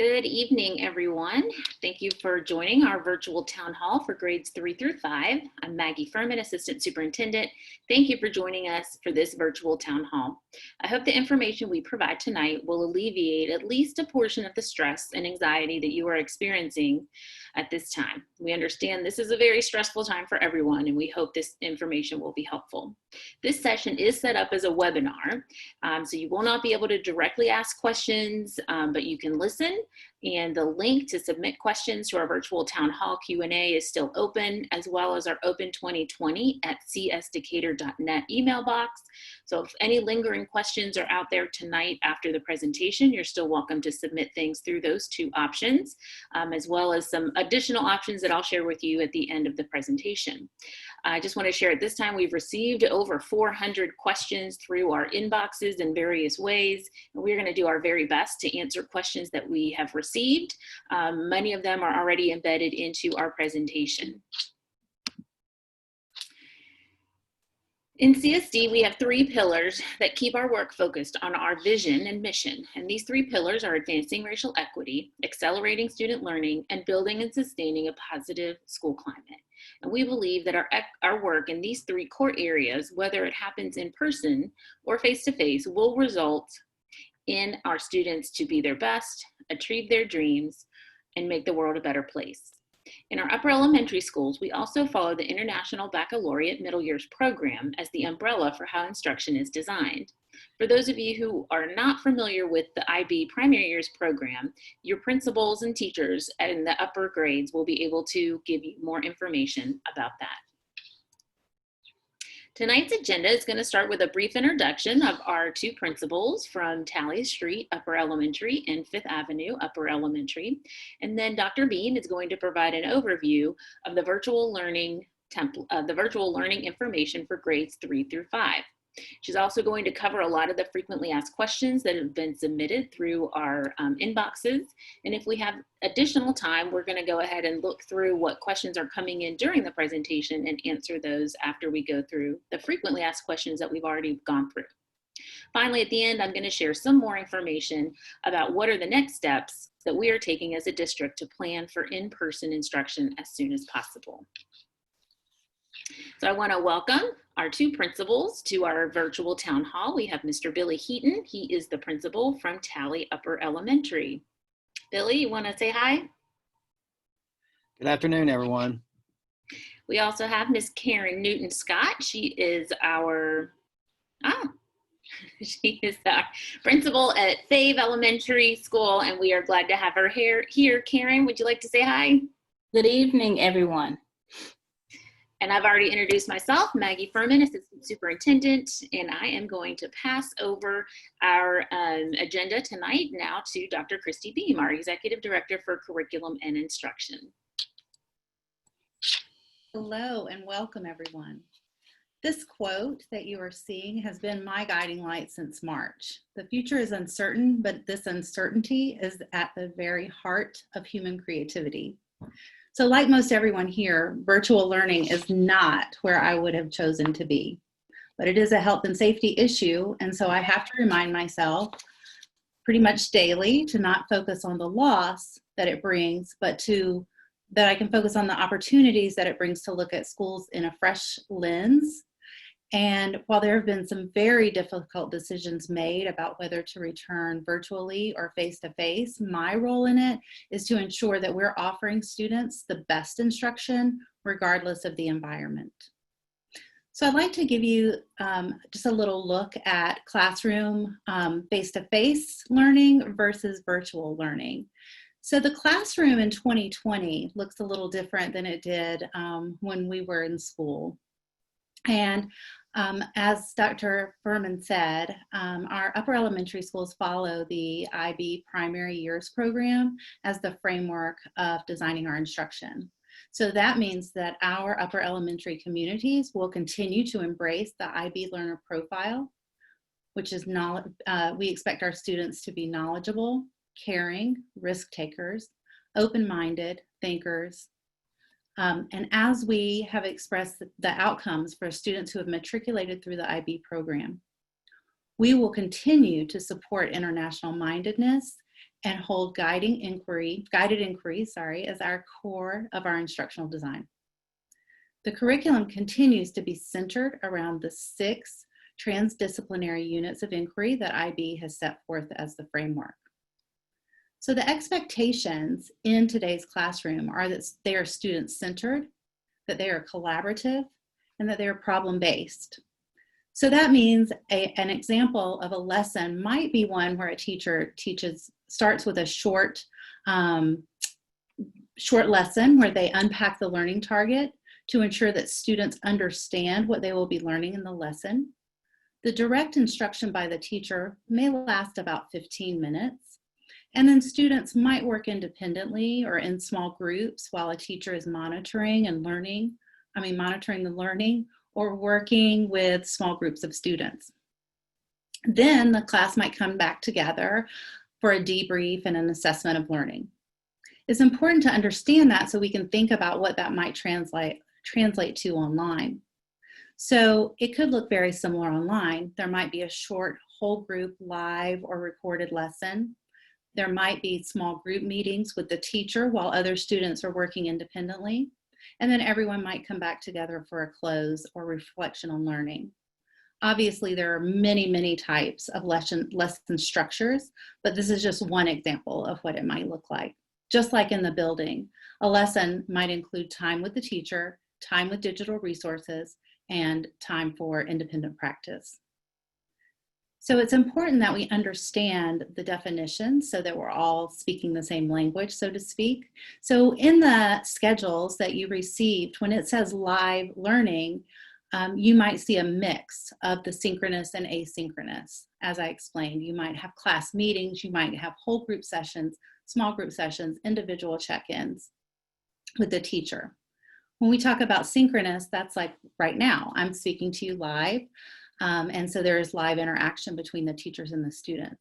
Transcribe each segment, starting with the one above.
Good evening, everyone. Thank you for joining our virtual town hall for grades 3 through 5. I'm Maggie Furman, Assistant Superintendent. Thank you for joining us for this virtual town hall. I hope the information we provide tonight will alleviate at least a portion of the stress and anxiety that you are experiencing at this time. We understand this is a very stressful time for everyone, and we hope this information will be helpful. This session is set up as a webinar, so you will not be able to directly ask questions, but you can listen. And the link to submit questions to our virtual town hall Q&A is still open, as well as our Open 2020 at csdecatur.net email box. So if any lingering questions are out there tonight after the presentation, you're still welcome to submit things through those two options, as well as some additional options that I'll share with you at the end of the presentation. I just want to share at this time, we've received over 400 questions through our inboxes in various ways, and we're going to do our very best to answer questions that we have received. Many of them are already embedded into our presentation. In CSD, we have three pillars that keep our work focused on our vision and mission. And these three pillars are advancing racial equity, accelerating student learning, and building and sustaining a positive school climate. And we believe that our work in these three core areas, whether it happens in person or face-to-face, will result in our students to be their best, achieve their dreams, and make the world a better place. In our upper elementary schools, we also follow the International Baccalaureate Middle Years program as the umbrella for how instruction is designed. For those of you who are not familiar with the IB Primary Years program, your principals and teachers in the upper grades will be able to give you more information about that. Tonight's agenda is going to start with a brief introduction of our two principals from Talley Street Upper Elementary and Fifth Avenue Upper Elementary. And then Dr. Beam is going to provide an overview of the virtual learning information for grades 3 through 5. She's also going to cover a lot of the frequently asked questions that have been submitted through our inboxes. And if we have additional time, we're going to go ahead and look through what questions are coming in during the presentation and answer those after we go through the frequently asked questions that we've already gone through. Finally, at the end, I'm going to share some more information about what are the next steps that we are taking as a district to plan for in-person instruction as soon as possible. So I want to welcome our two principals to our virtual town hall. We have Mr. Billy Heaton. He is the principal from Talley Upper Elementary. Billy, you want to say hi? Good afternoon, everyone. We also have Miss Karen Newton Scott. She is our principal at F.AVE Elementary School, and we are glad to have her here. Karen, would you like to say hi? Good evening, everyone. And I've already introduced myself, Maggie Furman, Assistant Superintendent, and I am going to pass over our agenda tonight now to Dr. Kristy Beam, our Executive Director for Curriculum and Instruction. Hello and welcome, everyone. This quote that you are seeing has been my guiding light since March. The future is uncertain, but this uncertainty is at the very heart of human creativity. So like most everyone here, virtual learning is not where I would have chosen to be, but it is a health and safety issue. And so I have to remind myself pretty much daily to not focus on the loss that it brings, but that I can focus on the opportunities that it brings to look at schools in a fresh lens. And while there have been some very difficult decisions made about whether to return virtually or face-to-face, my role in it is to ensure that we're offering students the best instruction regardless of the environment. So I'd like to give you just a little look at classroom face-to-face learning versus virtual learning. So the classroom in 2020 looks a little different than it did when we were in school. And as Dr. Furman said, our upper elementary schools follow the IB Primary Years program as the framework of designing our instruction. So that means that our upper elementary communities will continue to embrace the IB learner profile, which is we expect our students to be knowledgeable, caring, risk takers, open-minded thinkers, And as we have expressed the outcomes for students who have matriculated through the IB program, we will continue to support international mindedness and hold guided inquiry, as our core of our instructional design. The curriculum continues to be centered around the 6 transdisciplinary units of inquiry that IB has set forth as the framework. So the expectations in today's classroom are that they are student-centered, that they are collaborative, and that they are problem-based. So that means an example of a lesson might be one where a teacher starts with a short lesson where they unpack the learning target to ensure that students understand what they will be learning in the lesson. The direct instruction by the teacher may last about 15 minutes. And then students might work independently or in small groups while a teacher is monitoring the learning, or working with small groups of students. Then the class might come back together for a debrief and an assessment of learning. It's important to understand that so we can think about what that might translate to online. So it could look very similar online. There might be a short whole group live or recorded lesson. There might be small group meetings with the teacher while other students are working independently. And then everyone might come back together for a close or reflection on learning. Obviously, there are many, many types of lesson structures, but this is just one example of what it might look like. Just like in the building, a lesson might include time with the teacher, time with digital resources, and time for independent practice. So it's important that we understand the definitions so that we're all speaking the same language, so to speak. So in the schedules that you received, when it says live learning, you might see a mix of the synchronous and asynchronous. As I explained, you might have class meetings, you might have whole group sessions, small group sessions, individual check-ins with the teacher. When we talk about synchronous, that's like right now, I'm speaking to you live. And so there is live interaction between the teachers and the students.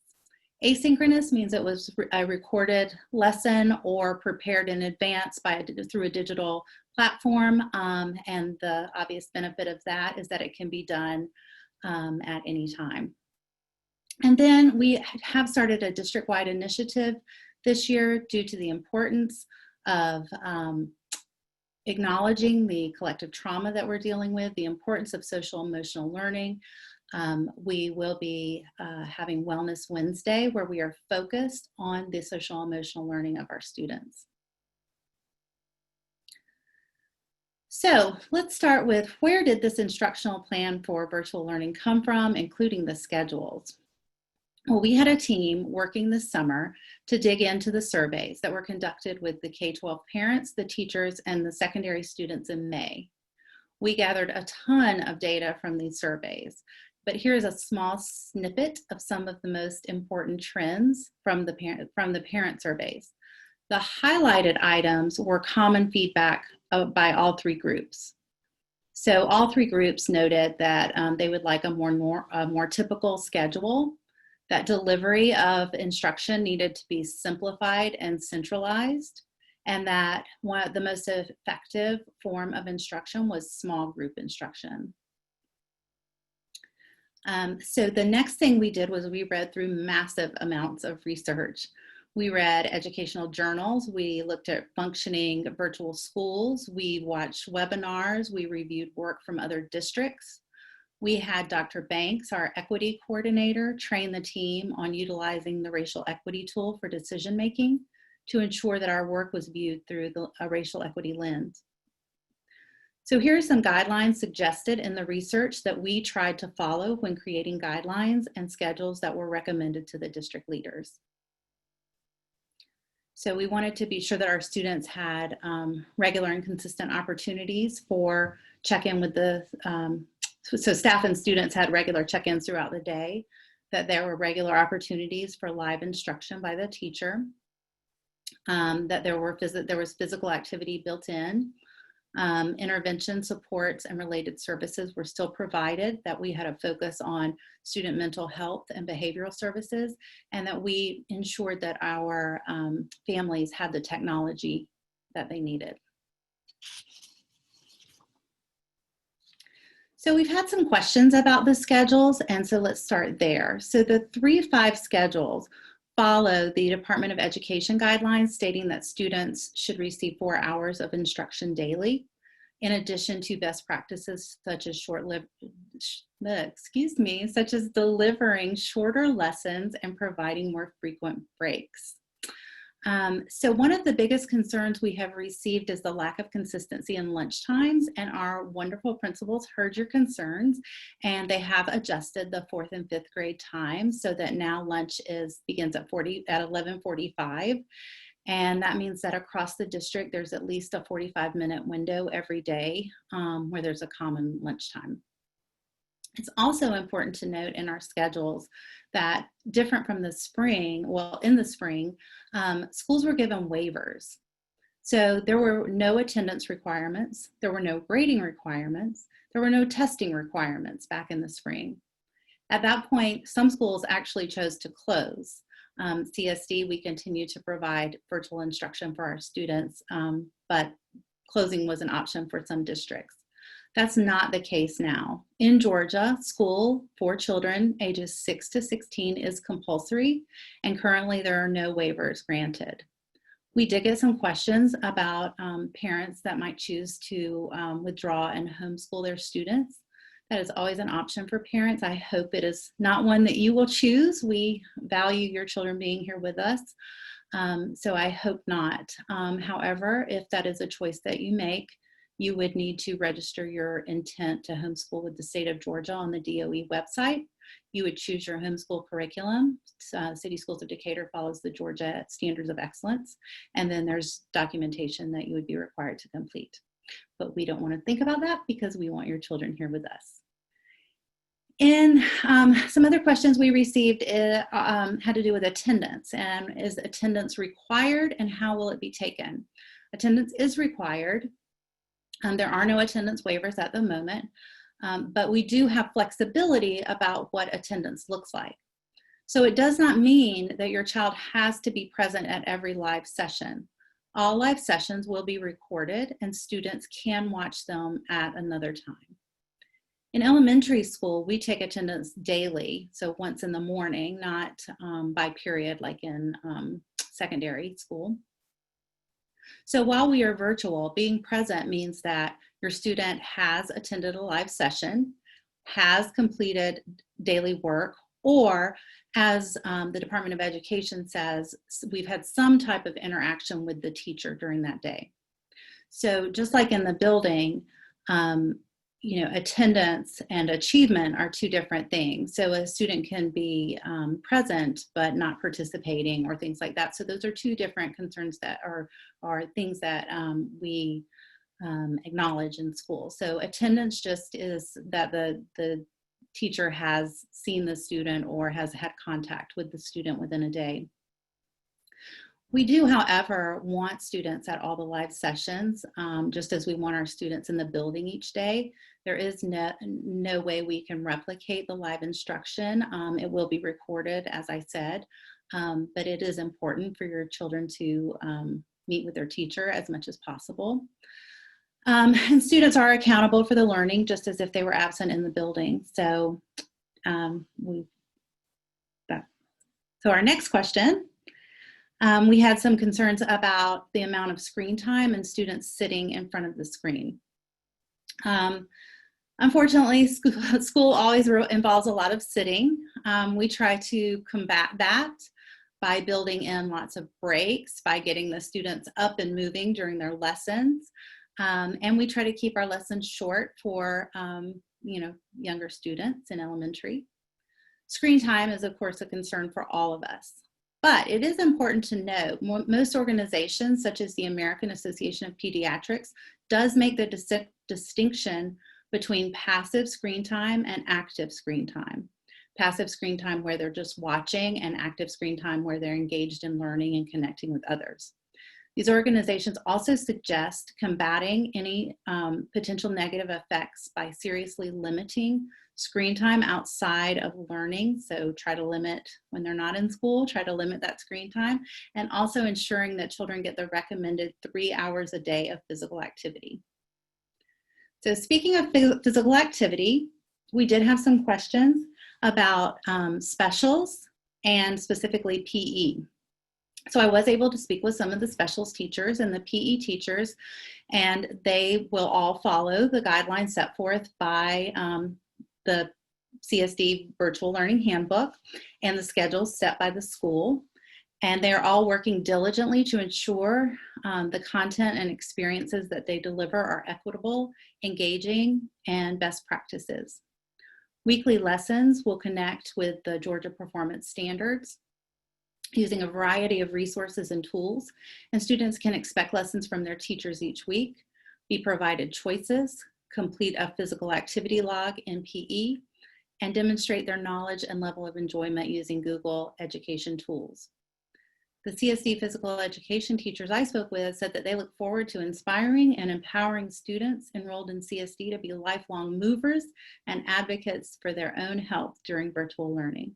Asynchronous means it was a recorded lesson or prepared in advance through a digital platform. And the obvious benefit of that is that it can be done at any time. And then we have started a district-wide initiative this year due to the importance of acknowledging the collective trauma that we're dealing with, the importance of social emotional learning. We will be having Wellness Wednesday, where we are focused on the social emotional learning of our students. So let's start with, where did this instructional plan for virtual learning come from, including the schedules? Well, we had a team working this summer to dig into the surveys that were conducted with the K-12 parents, the teachers, and the secondary students in May. We gathered a ton of data from these surveys, but here's a small snippet of some of the most important trends from the parent surveys. The highlighted items were common feedback by all 3 groups. So all 3 groups noted that they would like a more typical schedule, that delivery of instruction needed to be simplified and centralized, and that the most effective form of instruction was small group instruction. So the next thing we did was we read through massive amounts of research. We read educational journals, we looked at functioning virtual schools, we watched webinars, we reviewed work from other districts. We had Dr. Banks, our equity coordinator, train the team on utilizing the racial equity tool for decision making to ensure that our work was viewed through a racial equity lens. So here are some guidelines suggested in the research that we tried to follow when creating guidelines and schedules that were recommended to the district leaders. So we wanted to be sure that our students had regular and consistent opportunities for check-in with the so staff and students had regular check-ins throughout the day, that there were regular opportunities for live instruction by the teacher, that there was physical activity built in, intervention supports and related services were still provided, that we had a focus on student mental health and behavioral services, and that we ensured that our families had the technology that they needed. So we've had some questions about the schedules, and so let's start there. So the 3-5 schedules follow the Department of Education guidelines stating that students should receive 4 hours of instruction daily, in addition to best practices such as such as delivering shorter lessons and providing more frequent breaks. So one of the biggest concerns we have received is the lack of consistency in lunch times, and our wonderful principals heard your concerns, and they have adjusted the 4th and 5th grade times so that now lunch begins at 11:45. And that means that across the district, there's at least a 45-minute window every day where there's a common lunchtime. It's also important to note in our schedules that different from the spring, in the spring, schools were given waivers. So there were no attendance requirements, there were no grading requirements, there were no testing requirements back in the spring. At that point, some schools actually chose to close. CSD, we continue to provide virtual instruction for our students, but closing was an option for some districts. That's not the case now. In Georgia, school for children ages 6 to 16 is compulsory, and currently there are no waivers granted. We did get some questions about parents that might choose to withdraw and homeschool their students. That is always an option for parents. I hope it is not one that you will choose. We value your children being here with us, so I hope not. However, if that is a choice that you make, you would need to register your intent to homeschool with the state of Georgia on the DOE website. You would choose your homeschool curriculum. City Schools of Decatur follows the Georgia Standards of Excellence, and then there's documentation that you would be required to complete. But we don't want to think about that because we want your children here with us. And some other questions we received had to do with attendance, and is attendance required and how will it be taken? Attendance is required. There are no attendance waivers at the moment, but we do have flexibility about what attendance looks like. So it does not mean that your child has to be present at every live session. All live sessions will be recorded and students can watch them at another time. In elementary school, we take attendance daily, so once in the morning, not by period like in secondary school. So while we are virtual, being present means that your student has attended a live session, has completed daily work, or as the Department of Education says, we've had some type of interaction with the teacher during that day. So just like in the building, attendance and achievement are two different things. So a student can be present but not participating or things like that. So those are two different concerns that are things that we acknowledge in school. So attendance just is that the teacher has seen the student or has had contact with the student within a day. We do, however, want students at all the live sessions, just as we want our students in the building each day. There is no way we can replicate the live instruction. It will be recorded, as I said, but it is important for your children to meet with their teacher as much as possible. And students are accountable for the learning just as if they were absent in the building. So, so our next question. We had some concerns about the amount of screen time and students sitting in front of the screen. Unfortunately, school always involves a lot of sitting. We try to combat that by building in lots of breaks, by getting the students up and moving during their lessons. And we try to keep our lessons short for younger students in elementary. Screen time is, of course, a concern for all of us. But it is important to note, most organizations, such as the American Association of Pediatrics, does make the distinction between passive screen time and active screen time. Passive screen time where they're just watching, and active screen time where they're engaged in learning and connecting with others. These organizations also suggest combating any potential negative effects by seriously limiting screen time outside of learning. So try to limit when they're not in school, try to limit that screen time, and also ensuring that children get the recommended 3 hours a day of physical activity. So speaking of physical activity, we did have some questions about specials and specifically PE. So I was able to speak with some of the specials teachers and the PE teachers, and they will all follow the guidelines set forth by the CSD Virtual Learning Handbook and the schedules set by the school. And they are all working diligently to ensure the content and experiences that they deliver are equitable, engaging, and best practices. Weekly lessons will connect with the Georgia Performance Standards using a variety of resources and tools, and students can expect lessons from their teachers each week, be provided choices, complete a physical activity log in PE, and demonstrate their knowledge and level of enjoyment using Google education tools. The CSD physical education teachers I spoke with said that they look forward to inspiring and empowering students enrolled in CSD to be lifelong movers and advocates for their own health during virtual learning.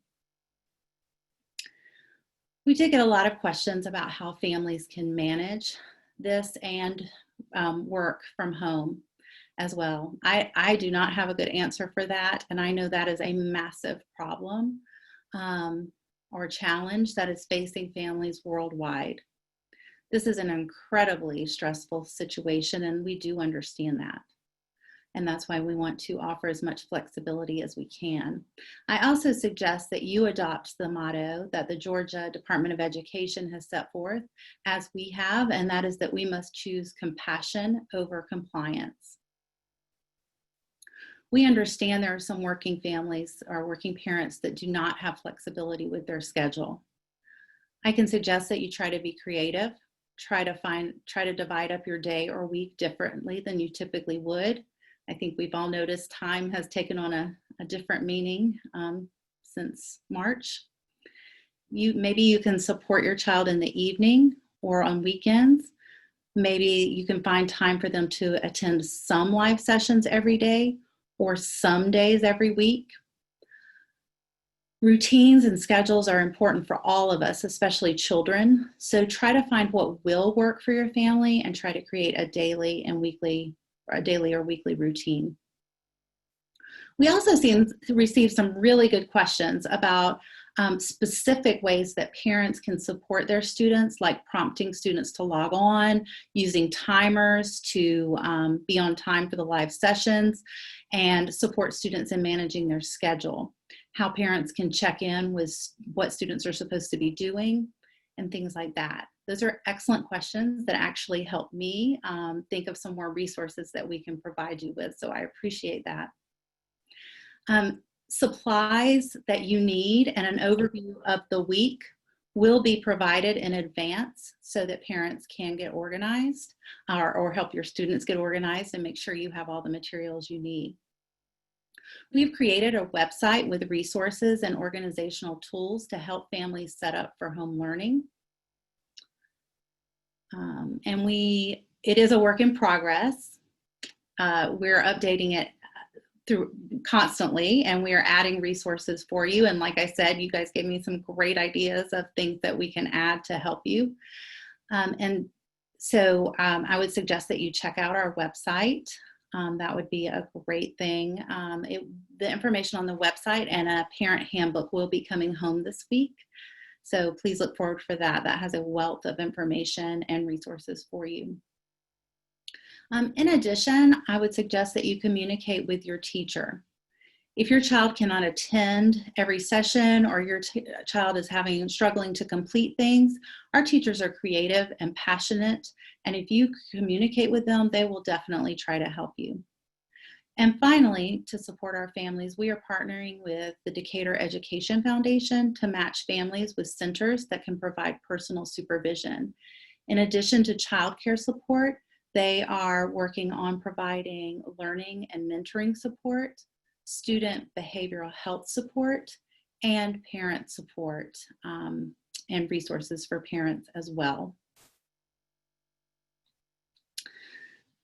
We did get a lot of questions about how families can manage this and work from home as well. I do not have a good answer for that, and I know that is a massive problem or challenge that is facing families worldwide. This is an incredibly stressful situation, and we do understand that. And that's why we want to offer as much flexibility as we can. I also suggest that you adopt the motto that the Georgia Department of Education has set forth, as we have, and that is that we must choose compassion over compliance. We understand there are some working families or working parents that do not have flexibility with their schedule. I can suggest that you try to be creative, try to divide up your day or week differently than you typically would. I think we've all noticed time has taken on a different meaning since March. Maybe you can support your child in the evening or on weekends. Maybe you can find time for them to attend some live sessions every day or some days every week. Routines and schedules are important for all of us, especially children. So try to find what will work for your family and try to create a daily or weekly routine. We also received some really good questions about specific ways that parents can support their students, like prompting students to log on, using timers to be on time for the live sessions, and support students in managing their schedule, how parents can check in with what students are supposed to be doing, and things like that. Those are excellent questions that actually help me think of some more resources that we can provide you with, so I appreciate that. Supplies that you need and an overview of the week will be provided in advance so that parents can get organized or help your students get organized and make sure you have all the materials you need. We've created a website with resources and organizational tools to help families set up for home learning. And it is a work in progress. We're updating it constantly, and we are adding resources for you. And like I said, you guys gave me some great ideas of things that we can add to help you. And so I would suggest that you check out our website. That would be a great thing. The information on the website and a parent handbook will be coming home this week. So please look forward for that. That has a wealth of information and resources for you. In addition, I would suggest that you communicate with your teacher. If your child cannot attend every session or your child is struggling to complete things, our teachers are creative and passionate, and if you communicate with them, they will definitely try to help you. And finally, to support our families, we are partnering with the Decatur Education Foundation to match families with centers that can provide personal supervision. In addition to childcare support, they are working on providing learning and mentoring support, student behavioral health support, and parent support, and resources for parents as well.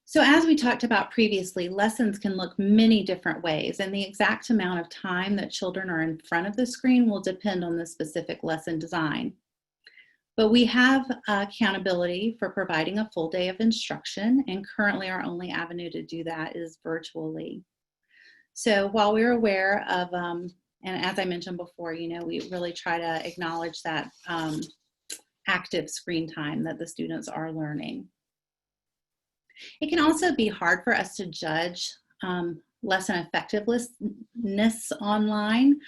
So as we talked about previously, lessons can look many different ways, and the exact amount of time that children are in front of the screen will depend on the specific lesson design. But we have accountability for providing a full day of instruction, and currently our only avenue to do that is virtually. So while we're aware of And as I mentioned before, we really try to acknowledge that active screen time that the students are learning. It can also be hard for us to judge lesson effectiveness online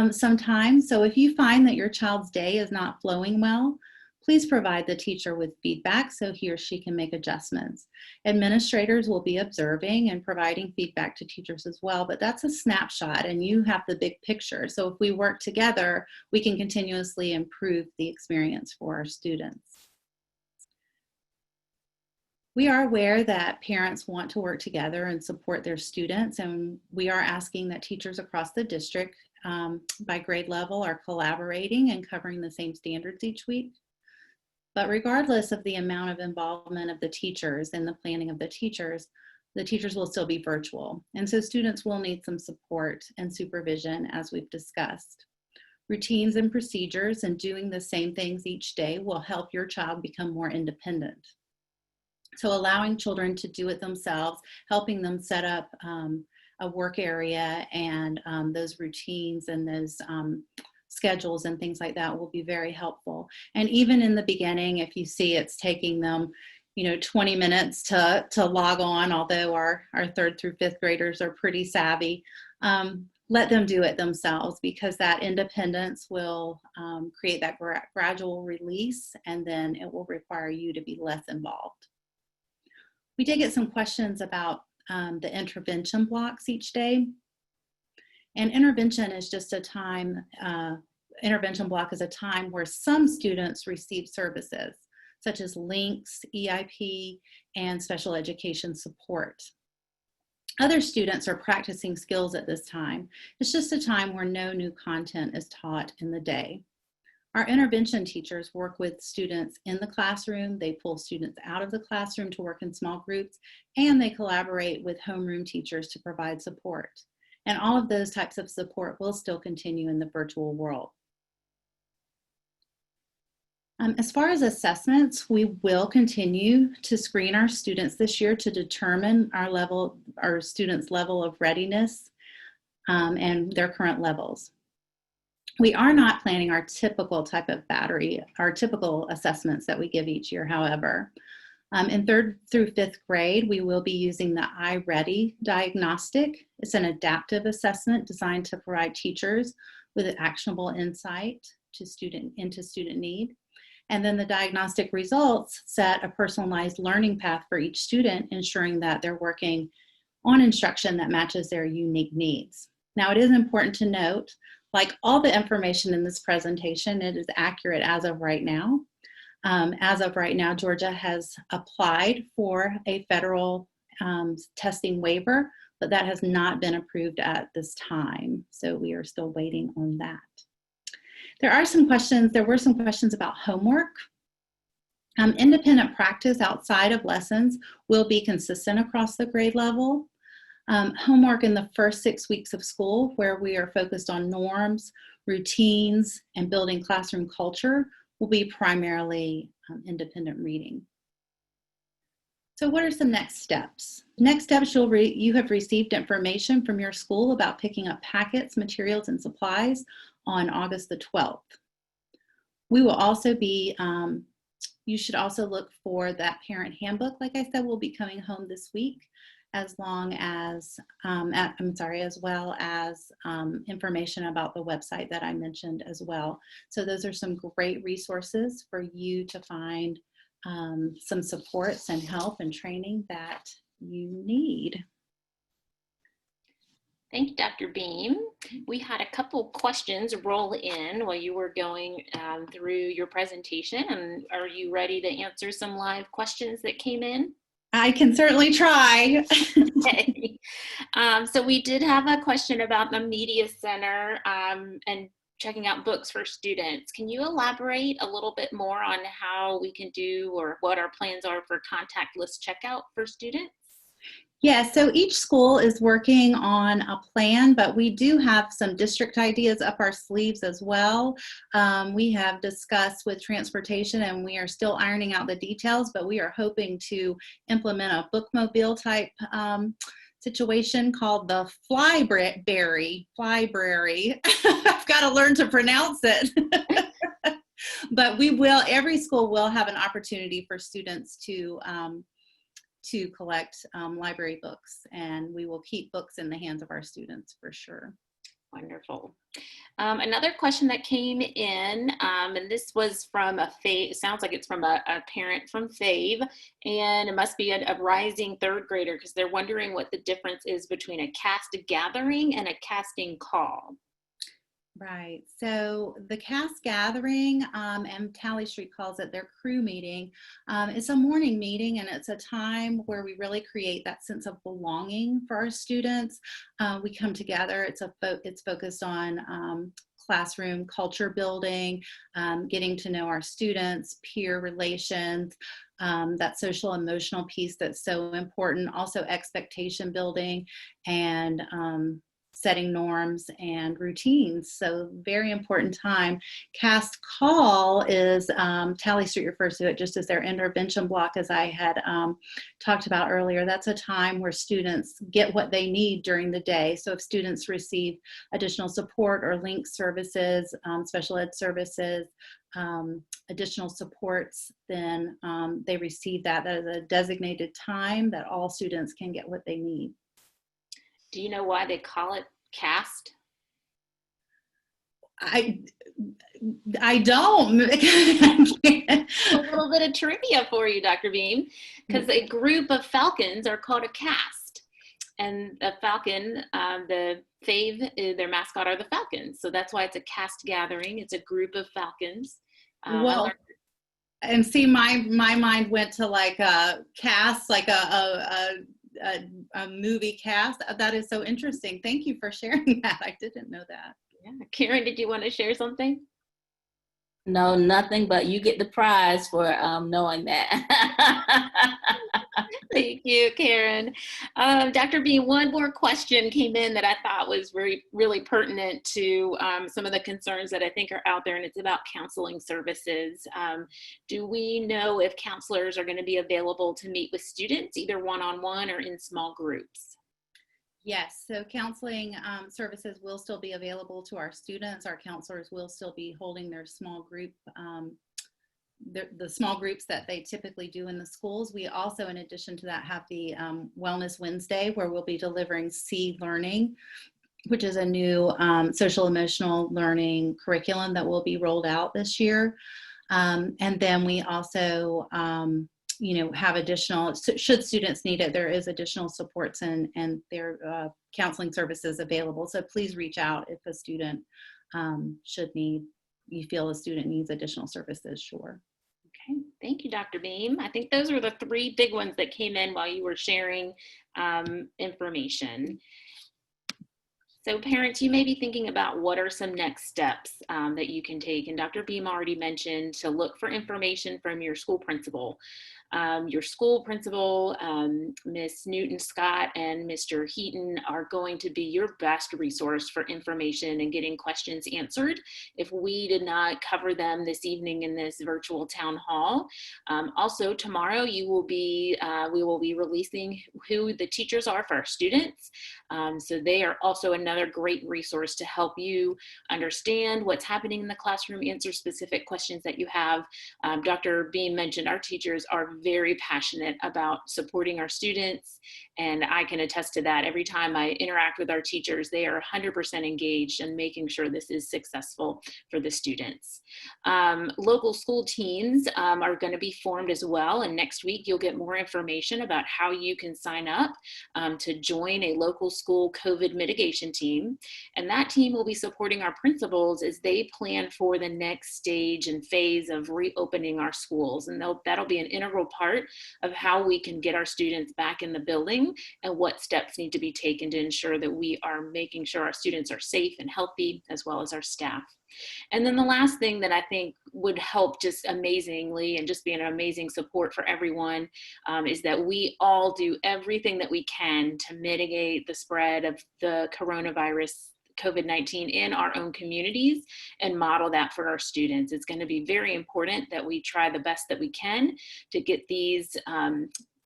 sometimes. So if you find that your child's day is not flowing well, please provide the teacher with feedback so he or she can make adjustments. Administrators will be observing and providing feedback to teachers as well, but that's a snapshot and you have the big picture. So if we work together, we can continuously improve the experience for our students. We are aware that parents want to work together and support their students, and we are asking that teachers across the district by grade level are collaborating and covering the same standards each week. But regardless of the amount of involvement of the teachers and the planning of the teachers will still be virtual. And so students will need some support and supervision as we've discussed. Routines and procedures and doing the same things each day will help your child become more independent. So allowing children to do it themselves, helping them set up a work area and those routines and those schedules and things like that will be very helpful. And even in the beginning, if you see it's taking them 20 minutes to log on, although our 3rd through 5th graders are pretty savvy, let them do it themselves, because that independence will create that gradual release, and then it will require you to be less involved. We did get some questions about the intervention blocks each day. And intervention is just a time, intervention block is a time where some students receive services, such as links, EIP, and special education support. Other students are practicing skills at this time. It's just a time where no new content is taught in the day. Our intervention teachers work with students in the classroom, they pull students out of the classroom to work in small groups, and they collaborate with homeroom teachers to provide support. And all of those types of support will still continue in the virtual world. As far as assessments, we will continue to screen our students this year to determine our students' level of readiness and their current levels. We are not planning our typical type of our typical assessments that we give each year, however. In 3rd through 5th grade, we will be using the iReady diagnostic. It's an adaptive assessment designed to provide teachers with actionable insight into student need. And then the diagnostic results set a personalized learning path for each student, ensuring that they're working on instruction that matches their unique needs. Now, it is important to note, like all the information in this presentation, it is accurate as of right now. As of right now, Georgia has applied for a federal testing waiver, but that has not been approved at this time. So we are still waiting on that. There were some questions about homework. Independent practice outside of lessons will be consistent across the grade level. Homework in the first 6 weeks of school, where we are focused on norms, routines, and building classroom culture, will be primarily independent reading. So what are some next steps? Next steps, you have received information from your school about picking up packets, materials, and supplies on August the 12th. We will also be, you should also look for that parent handbook, like I said, will be coming home this week, as well as information about the website that I mentioned as well. So those are some great resources for you to find some supports and help and training that you need. Thank you, Dr. Beam. We had a couple questions roll in while you were going through your presentation. And are you ready to answer some live questions that came in? I can certainly try. Okay. So we did have a question about the Media Center and checking out books for students. Can you elaborate a little bit more on how we can do or what our plans are for contactless checkout for students? Yeah, so each school is working on a plan, but we do have some district ideas up our sleeves as well. We have discussed with transportation and we are still ironing out the details, but we are hoping to implement a bookmobile type situation called the Flybrary. I've got to learn to pronounce it. But every school will have an opportunity for students to collect library books, and we will keep books in the hands of our students for sure. Wonderful. Another question that came in, and this was from it sounds like it's from a parent from F.AVE, and it must be a rising third grader because they're wondering what the difference is between a cast gathering and a casting call. Right. So the cast gathering, and Talley Street calls it their crew meeting, it's a morning meeting, and it's a time where we really create that sense of belonging for our students. We come together. It's focused on classroom culture building, getting to know our students, peer relations, that social emotional piece that's so important. Also expectation building and setting norms and routines. So very important time. Cast call is, Talley Street refers to it just as their intervention block, as I had talked about earlier. That's a time where students get what they need during the day. So if students receive additional support or link services, special ed services, additional supports, then they receive that. That is a designated time that all students can get what they need. Do you know why they call it cast? I don't. A little bit of trivia for you, Dr. Beam, because a group of falcons are called a cast. And the falcon, the F.AVE, their mascot are the falcons. So that's why it's a cast gathering. It's a group of falcons. Well, and see, my mind went to like a cast, like a movie cast. That is so interesting. Thank you for sharing that. I didn't know that. Yeah. Karen, did you want to share something? No, nothing, but you get the prize for knowing that. Thank you, Karen. Dr. B, one more question came in that I thought was really pertinent to some of the concerns that I think are out there, and it's about counseling services. Do we know if counselors are going to be available to meet with students, either one-on-one or in small groups? Yes, so counseling services will still be available to our students. Our counselors will still be holding their small group, the small groups that they typically do in the schools. We also, in addition to that, have the Wellness Wednesday, where we'll be delivering C Learning, which is a new social emotional learning curriculum that will be rolled out this year. And then we also have additional, should students need it, there is additional supports and their counseling services available. So please reach out if a student you feel a student needs additional services, sure. Okay, thank you, Dr. Beam. I think those were the three big ones that came in while you were sharing information. So parents, you may be thinking about what are some next steps that you can take. And Dr. Beam already mentioned to look for information from your school principal. Your school principal, Miss Newton Scott and Mr. Heaton, are going to be your best resource for information and getting questions answered if we did not cover them this evening in this virtual town hall. Also tomorrow we will be releasing who the teachers are for our students. So they are also another great resource to help you understand what's happening in the classroom, answer specific questions that you have. Dr. Beam mentioned our teachers are very passionate about supporting our students, and I can attest to that. Every time I interact with our teachers, they are 100% engaged in making sure this is successful for the students. Local school teams are going to be formed as well, and next week you'll get more information about how you can sign up to join a local school COVID mitigation team. And that team will be supporting our principals as they plan for the next stage and phase of reopening our schools. And that'll be an integral part of how we can get our students back in the building and what steps need to be taken to ensure that we are making sure our students are safe and healthy, as well as our staff. And then the last thing that I think would help just amazingly and just be an amazing support for everyone is that we all do everything that we can to mitigate the spread of the coronavirus COVID-19 in our own communities and model that for our students. It's going to be very important that we try the best that we can to get these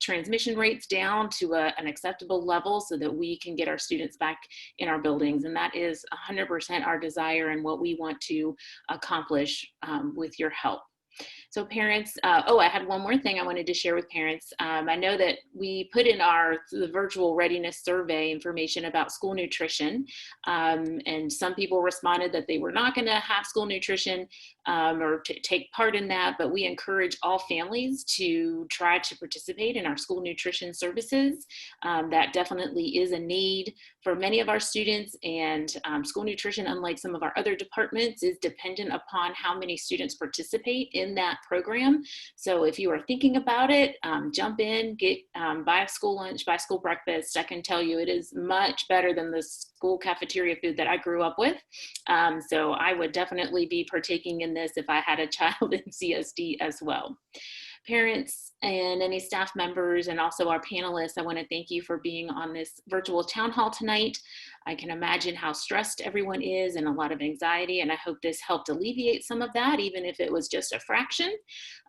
transmission rates down to an acceptable level so that we can get our students back in our buildings. And that is 100% our desire and what we want to accomplish with your help. So parents, I had one more thing I wanted to share with parents. I know that we put in the virtual readiness survey information about school nutrition, and some people responded that they were not going to have school nutrition or take part in that, but we encourage all families to try to participate in our school nutrition services. That definitely is a need for many of our students, and school nutrition, unlike some of our other departments, is dependent upon how many students participate in that program. So if you are thinking about it, jump in, buy a school lunch, buy school breakfast. I can tell you it is much better than the school cafeteria food that I grew up with. So I would definitely be partaking in this if I had a child in CSD as well. Parents and any staff members and also our panelists, I want to thank you for being on this virtual town hall tonight. I can imagine how stressed everyone is and a lot of anxiety, and I hope this helped alleviate some of that, even if it was just a fraction.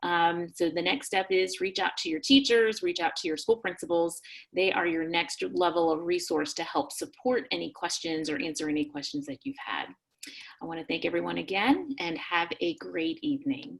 So the next step is reach out to your teachers, reach out to your school principals. They are your next level of resource to help support any questions or answer any questions that you've had. I want to thank everyone again and have a great evening.